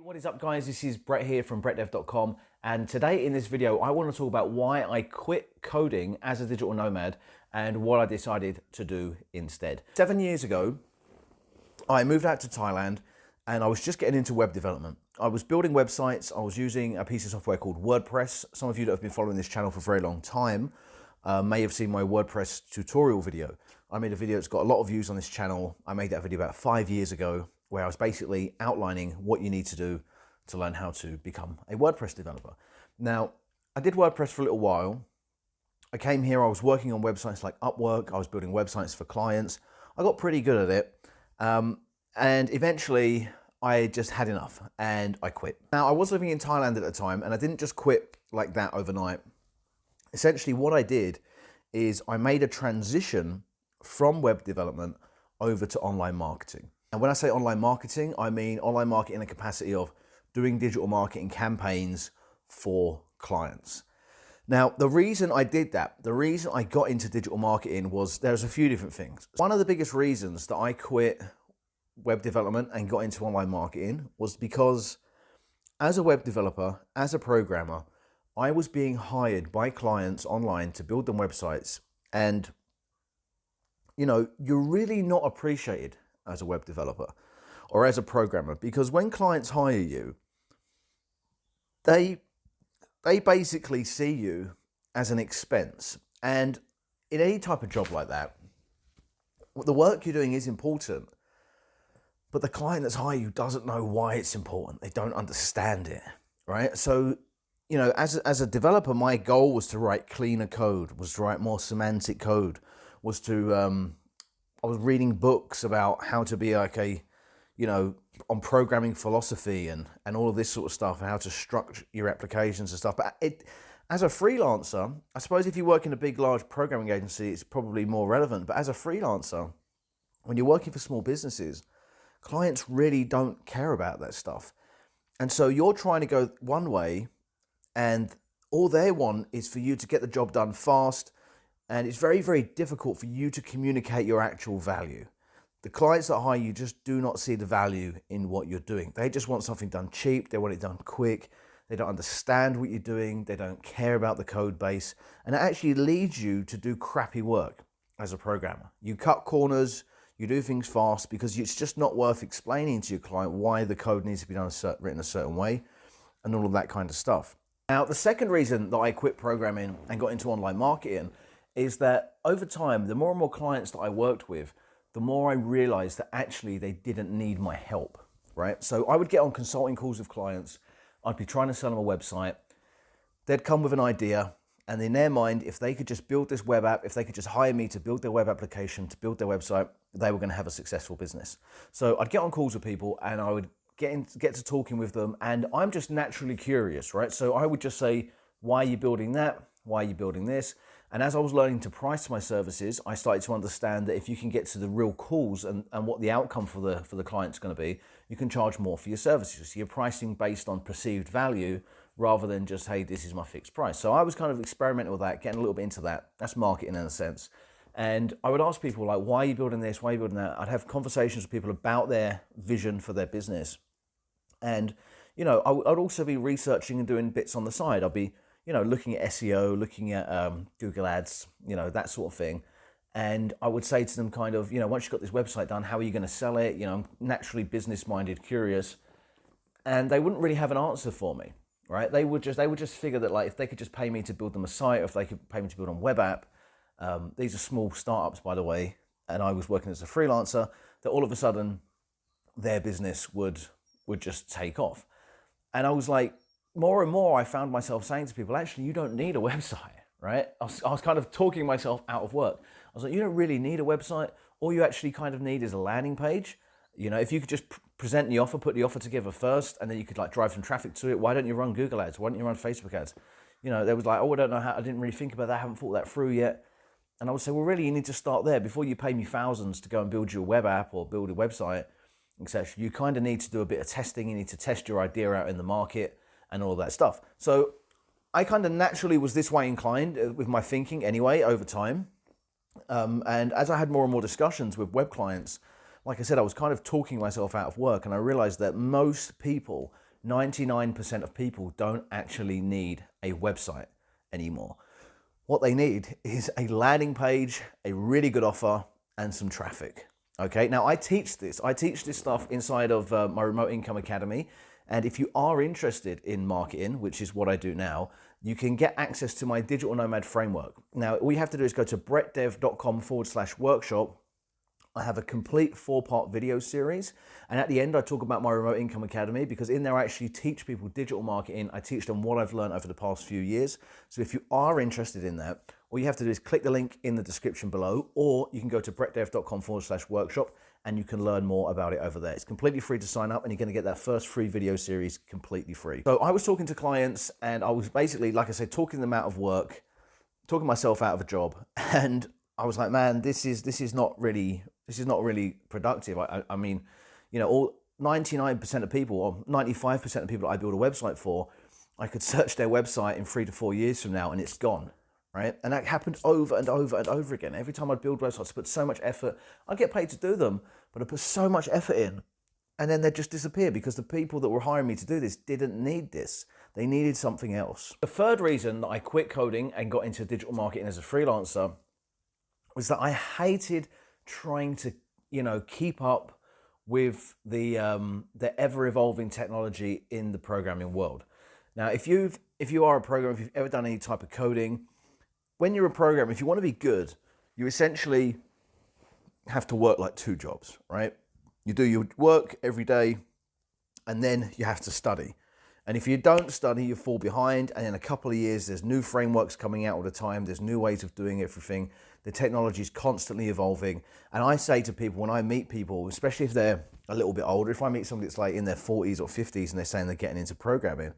What is up, guys? This is Brett here from brettdev.com, and today in this video I want to talk about why I quit coding as a digital nomad and what I decided to do instead. 7 years ago I moved out to Thailand and I was just getting into web development. I was building websites. I was using a piece of software called WordPress. Some of you that have been following this channel for a very long time may have seen my WordPress tutorial video. I made a video that's got a lot of views on this channel. I made that video about 5 years ago, where I was basically outlining what you need to do to learn how to become a WordPress developer. Now, I did WordPress for a little while. I came here, I was working on websites like Upwork. I was building websites for clients. I got pretty good at it. And eventually I just had enough and I quit. Now, I was living in Thailand at the time, and I didn't just quit like that overnight. Essentially what I did is I made a transition from web development over to online marketing. And when I say online marketing, I mean online marketing in the capacity of doing digital marketing campaigns for clients. Now, the reason I did that, the reason I got into digital marketing was there's a few different things. One of the biggest reasons that I quit web development and got into online marketing was because as a web developer, as a programmer, I was being hired by clients online to build them websites. And, you know, you're really not appreciated as a web developer or as a programmer, because when clients hire you, they basically see you as an expense. And in any type of job like that, the work you're doing is important, but the client that's hired you doesn't know why it's important. They don't understand it, right? So, you know, as a developer, my goal was to write cleaner code, was to write more semantic code, was to I was reading books about how to be like a, you know, on programming philosophy and all of this sort of stuff, and how to structure your applications and stuff. But as a freelancer, I suppose if you work in a big, large programming agency, it's probably more relevant. But as a freelancer, when you're working for small businesses, clients really don't care about that stuff. And so you're trying to go one way, and all they want is for you to get the job done fast. And it's very, very difficult for you to communicate your actual value. The clients that hire you just do not see the value in what you're doing. They just want something done cheap. They want it done quick. They don't understand what you're doing. They don't care about the code base. And it actually leads you to do crappy work as a programmer. You cut corners, you do things fast, because it's just not worth explaining to your client why the code needs to be done written a certain way and all of that kind of stuff. Now, the second reason that I quit programming and got into online marketing is that over time, the more and more clients that I worked with, the more I realized that actually they didn't need my help, right? So I would get on consulting calls with clients. I'd be trying to sell them a website. They'd come with an idea, and in their mind, if they could just build this web app, if they could just hire me to build their web application, to build their website, they were going to have a successful business. So I'd get on calls with people, and I would get to talking with them, and I'm just naturally curious, right? So I would just say, why are you building that? Why are you building this? And as I was learning to price my services, I started to understand that if you can get to the real calls and what the outcome for the client's going to be, you can charge more for your services. So you're pricing based on perceived value rather than just, hey, this is my fixed price. So I was kind of experimenting with that, getting a little bit into that. That's marketing in a sense. And I would ask people like, why are you building this? Why are you building that? I'd have conversations with people about their vision for their business. And, you know, I'd also be researching and doing bits on the side. I'd be, you know, looking at SEO, looking at Google Ads, you know, that sort of thing. And I would say to them kind of, you know, once you've got this website done, how are you going to sell it? You know, I'm naturally business-minded, curious. And they wouldn't really have an answer for me, right? They would just figure that, like, if they could just pay me to build them a site, or if they could pay me to build a web app, these are small startups, by the way, and I was working as a freelancer, that all of a sudden their business would just take off. And I was like, more and more I found myself saying to people, actually, you don't need a website, right? I was kind of talking myself out of work. I was like, you don't really need a website. All you actually kind of need is a landing page. You know, if you could just present the offer, put the offer together first, and then you could like drive some traffic to it. Why don't you run Google ads? Why don't you run Facebook ads? You know, they was like, oh, I don't know how, I didn't really think about that. I haven't thought that through yet. And I would say, well, really, you need to start there before you pay me thousands to go and build your web app or build a website, etc. You kind of need to do a bit of testing. You need to test your idea out in the market and all that stuff. So I kind of naturally was this way inclined with my thinking anyway over time. And as I had more and more discussions with web clients, like I said, I was kind of talking myself out of work, and I realized that most people 99% of people don't actually need a website anymore. What they need is a landing page, a really good offer, and some traffic. Okay, now I teach this stuff inside of my Remote Income Academy. And if you are interested in marketing, which is what I do now, you can get access to my Digital Nomad framework. Now, all you have to do is go to brettdev.com/workshop. I have a complete 4-part video series. And at the end, I talk about my Remote Income Academy, because in there I actually teach people digital marketing. I teach them what I've learned over the past few years. So if you are interested in that, all you have to do is click the link in the description below, or you can go to brettdev.com/workshop and you can learn more about it over there. It's completely free to sign up, and you're going to get that first free video series completely free. So I was talking to clients, and I was basically, like I said, talking them out of work, talking myself out of a job. And I was like, man, this is not really productive. I mean, you know, all 99% of people, or 95% of people I build a website for, I could search their website in 3 to 4 years from now and it's gone, right? And that happened over and over and over again. Every time I'd build websites, I put so much effort. I'd get paid to do them, but I put so much effort in, and then they'd just disappear because the people that were hiring me to do this didn't need this. They needed something else. The third reason that I quit coding and got into digital marketing as a freelancer was that I hated trying to, you know, keep up with the ever-evolving technology in the programming world. Now, if you are a programmer, if you've ever done any type of coding, when you're a programmer, if you want to be good, you essentially have to work like 2 jobs, right? You do your work every day, and then you have to study. And if you don't study, you fall behind. And in a couple of years, there's new frameworks coming out all the time. There's new ways of doing everything. The technology is constantly evolving. And I say to people, when I meet people, especially if they're a little bit older, if I meet somebody that's like in their 40s or 50s and they're saying they're getting into programming,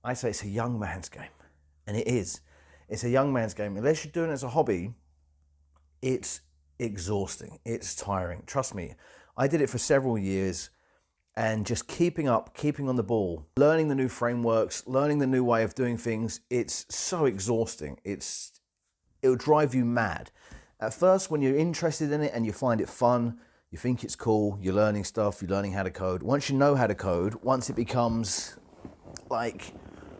I say it's a young man's game. And it is. It's a young man's game. Unless you're doing it as a hobby, it's exhausting. It's tiring. Trust me. I did it for several years. And just keeping on the ball, learning the new frameworks, learning the new way of doing things, it's so exhausting. It'll drive you mad. At first, when you're interested in it and you find it fun, you think it's cool, you're learning stuff, you're learning how to code. Once you know how to code, once it becomes like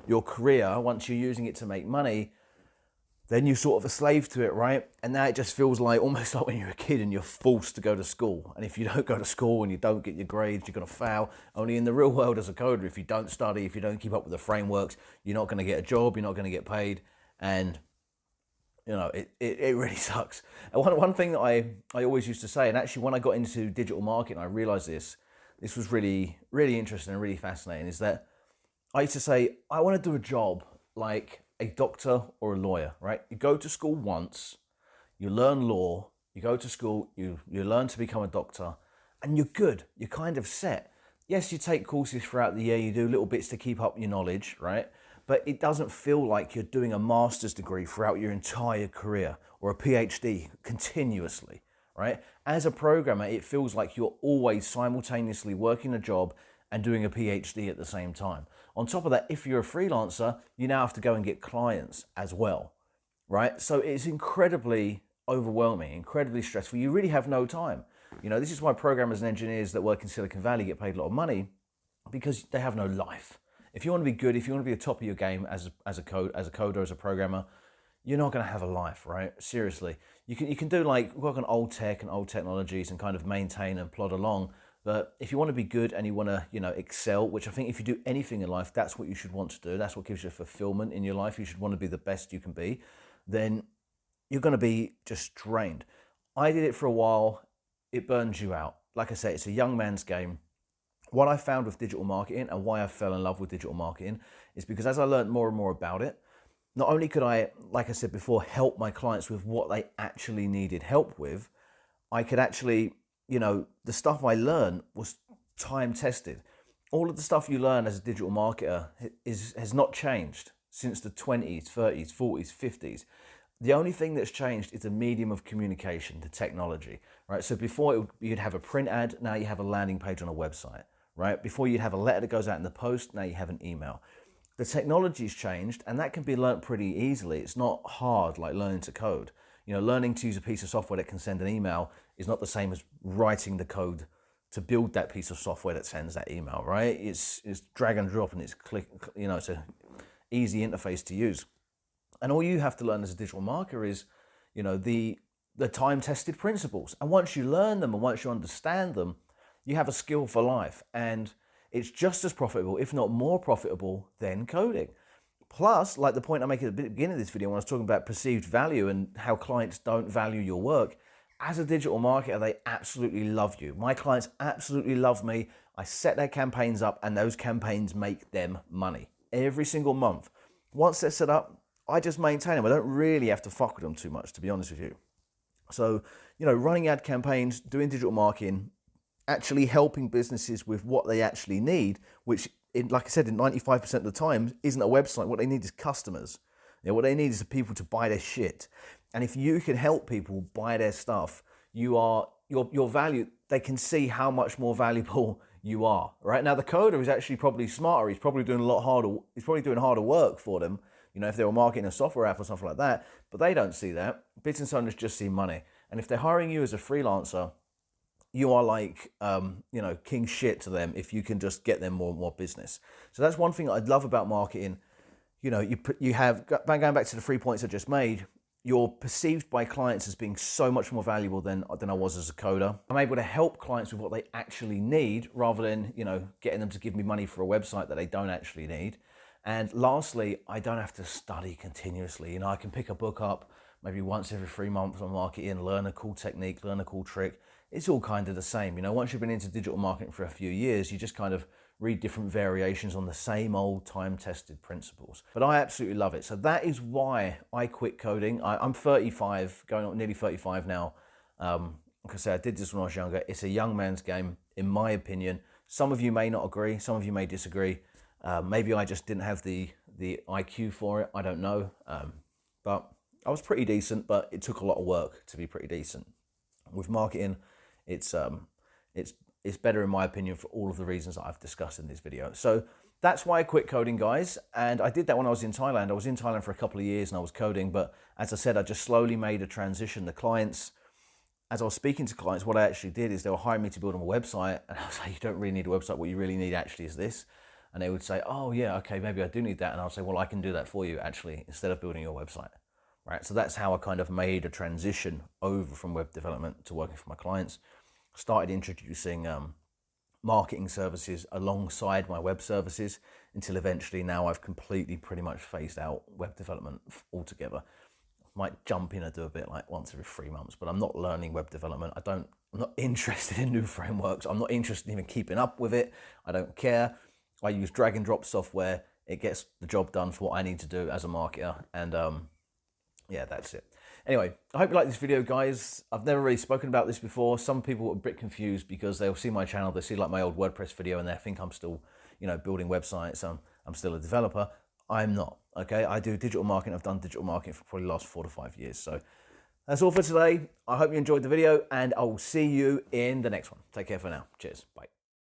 your career, once you're using it to make money, then you're sort of a slave to it, right? And now it just feels like almost like when you're a kid and you're forced to go to school. And if you don't go to school and you don't get your grades, you're going to fail. Only in the real world as a coder, if you don't study, if you don't keep up with the frameworks, you're not going to get a job, you're not going to get paid. And, you know, it really sucks. And one thing that I always used to say, and actually when I got into digital marketing, I realized this was really, really interesting and really fascinating, is that I used to say, I want to do a job like a doctor or a lawyer, right? You go to school once, you learn law, you go to school, you learn to become a doctor, and you're good. You're kind of set. Yes, you take courses throughout the year, you do little bits to keep up your knowledge, right? But it doesn't feel like you're doing a master's degree throughout your entire career or a PhD continuously, right? As a programmer, it feels like you're always simultaneously working a job and doing a PhD at the same time. On top of that, if you're a freelancer, you now have to go and get clients as well, right? So it's incredibly overwhelming, incredibly stressful. You really have no time. You know, this is why programmers and engineers that work in Silicon Valley get paid a lot of money, because they have no life. If you want to be good, if you want to be the top of your game as a coder, as a programmer, you're not going to have a life, right? Seriously. You can do like work on old tech and old technologies and kind of maintain and plod along. But if you want to be good and you want to, you know, excel, which I think if you do anything in life, that's what you should want to do. That's what gives you fulfillment in your life. You should want to be the best you can be. Then you're going to be just drained. I did it for a while. It burns you out. Like I say, it's a young man's game. What I found with digital marketing and why I fell in love with digital marketing is because as I learned more and more about it, not only could I, like I said before, help my clients with what they actually needed help with, I could actually, you know, the stuff I learned was time tested. All of the stuff you learn as a digital marketer has not changed since the 20s, 30s, 40s, 50s. The only thing that's changed is the medium of communication, the technology, right? So before you'd have a print ad, now you have a landing page on a website, right? Before you'd have a letter that goes out in the post, now you have an email. The technology's changed, and that can be learnt pretty easily. It's not hard like learning to code. You know, learning to use a piece of software that can send an email is not the same as writing the code to build that piece of software that sends that email, right? It's drag and drop, and it's click, it's a easy interface to use. And all you have to learn as a digital marketer is, the time-tested principles. And once you learn them and once you understand them, you have a skill for life. And it's just as profitable, if not more profitable, than coding. Plus, like the point I make at the beginning of this video when I was talking about perceived value and how clients don't value your work, as a digital marketer, they absolutely love you. My clients absolutely love me. I set their campaigns up and those campaigns make them money every single month. Once they're set up, I just maintain them. I don't really have to fuck with them too much, to be honest with you. So, running ad campaigns, doing digital marketing, actually helping businesses with what they actually need, which, like I said, in 95% of the time isn't a website. What they need is customers. What they need is the people to buy their shit. And if you can help people buy their stuff, your value, they can see how much more valuable you are. Right now, the coder is actually probably smarter. He's probably doing harder work for them. If they were marketing a software app or something like that, but they don't see that. Business owners just see money. And if they're hiring you as a freelancer, you are like, king shit to them if you can just get them more and more business. So that's one thing I love about marketing. You have, going back to the 3 points I just made, you're perceived by clients as being so much more valuable than I was as a coder. I'm able to help clients with what they actually need rather than, getting them to give me money for a website that they don't actually need. And lastly, I don't have to study continuously. I can pick a book up maybe once every 3 months on marketing, learn a cool technique, learn a cool trick. It's all kind of the same. Once you've been into digital marketing for a few years, you just kind of read different variations on the same old time-tested principles. But I absolutely love it. So that is why I quit coding. I'm 35, going on nearly 35 now. Like I said, I did this when I was younger. It's a young man's game, in my opinion. Some of you may not agree. Some of you may disagree. Maybe I just didn't have the IQ for it. I don't know. But I was pretty decent, but it took a lot of work to be pretty decent. With marketing, it's better in my opinion for all of the reasons that I've discussed in this video. So that's why I quit coding, guys. And I did that when I was in Thailand. I was in Thailand for a couple of years and I was coding, but as I said, I just slowly made a transition. The clients, as I was speaking to clients, what I actually did is they were hiring me to build them a website. And I was like, you don't really need a website. What you really need actually is this. And they would say, oh yeah, okay, maybe I do need that. And I'll say, well, I can do that for you actually, instead of building your website. Right? So that's how I kind of made a transition over from web development to working for my clients. Started introducing marketing services alongside my web services until eventually now I've completely pretty much phased out web development altogether. Might jump in and do a bit like once every 3 months, but I'm not learning web development. I'm not interested in new frameworks. I'm not interested in even keeping up with it. I don't care. I use drag and drop software. It gets the job done for what I need to do as a marketer. And yeah, that's it. Anyway, I hope you like this video, guys. I've never really spoken about this before. Some people are a bit confused because they'll see my channel, they see like my old WordPress video and they think I'm still, building websites. I'm still a developer. I'm not, okay? I do digital marketing. I've done digital marketing for probably the last 4 to 5 years. So that's all for today. I hope you enjoyed the video and I will see you in the next one. Take care for now. Cheers. Bye.